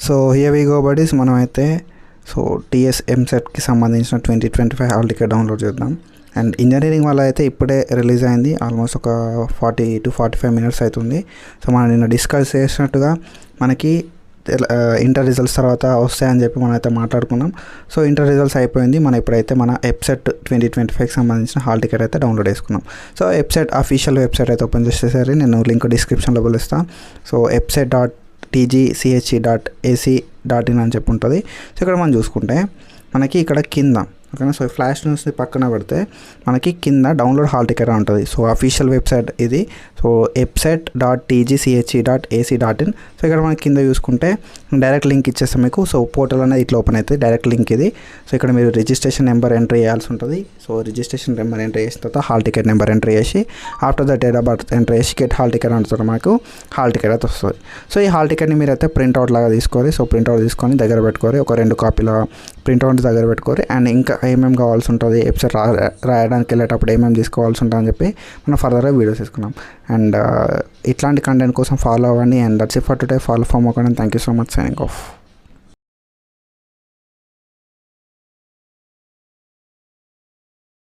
So here we go buddies, మనమైతే so TS ఎంసెట్కి సంబంధించిన 2025 హాల్ టికెట్ డౌన్లోడ్ చేద్దాం. అండ్ ఇంజనీరింగ్ వల్ల అయితే ఇప్పుడే రిలీజ్ అయింది, ఆల్మోస్ట్ ఒక 40 to 45 minutes అవుతుంది. సో మనం నిన్న డిస్కస్ చేసినట్టుగా మనకి ఇంటర్ రిజల్ట్స్ తర్వాత వస్తాయని చెప్పి మనం అయితే మాట్లాడుకున్నాం. సో ఇంటర్ రిజల్ట్స్ అయిపోయింది, మనం ఇప్పుడైతే మన ఎప్సెట్ 2025కి సంబంధించిన హాల్ టికెట్ అయితే డౌన్లోడ్ చేసుకున్నాం. సో ఎప్సెట్ అఫీషియల్ వెబ్సైట్ అయితే ఓపెన్ చేసేసరి నేను లింక్ డిస్క్రిప్షన్లో పిలుస్తాను. సో epset.tgch.ac.in అని చెప్పి ఉంటుంది. సో ఇక్కడ మనం చూసుకుంటే మనకి ఇక్కడ కింద ఓకేనా, సో ఫ్లాష్ న్యూస్ని పక్కన పెడితే మనకి కింద డౌన్లోడ్ హాల్ టికెట్ ఉంటుంది. సో అఫీషియల్ వెబ్సైట్ ఇది. So epset.tgch.ac.in. సో ఇక్కడ మనకి కింద చూసుకుంటే డైరెక్ట్ లింక్ ఇచ్చేస్తాం మీకు. సో పోర్టల్ అనేది ఇట్లా ఓపెన్ అవుతుంది, డైరెక్ట్ లింక్ ఇది. సో ఇక్కడ మీరు రిజిస్ట్రేషన్ నెంబర్ ఎంట్రీ చేయాల్సి ఉంటుంది. సో రిజిస్ట్రేషన్ నెంబర్ ఎంట్రీ చేసిన తర్వాత హాల్ టికెట్ నెంబర్ ఎంట్రీ చేసి after the date of birth entry చేసి గెట్ హాల్ టికెట్ అంటున్నారు, మనకు హాల్ టికెట్ అయితే వస్తుంది. సో ఈ హాల్ టికెట్ని మీరు అయితే ప్రింట్అవుట్ లాగా తీసుకోవాలి. సో ప్రింట్అవుట్ తీసుకొని దగ్గర పెట్టుకోవాలి, ఒక 2 కాపీల ప్రింట్అవుట్ దగ్గర పెట్టుకోవాలి. అండ్ ఇంకా ఏమేమి కావాల్సి ఉంటుంది, వెబ్సైట్ రాయడానికి వెళ్ళేటప్పుడు ఏమేమి తీసుకోవాల్సి ఉంటుంది అని చెప్పి మనం ఫర్దర్గా వీడియోస్ తీసుకున్నాం. అండ్ ఇట్లాంటి కంటెంట్ కోసం ఫాలో అవ్వండి. And that's it for today. Follow for more content. Thank you so much. Signing off.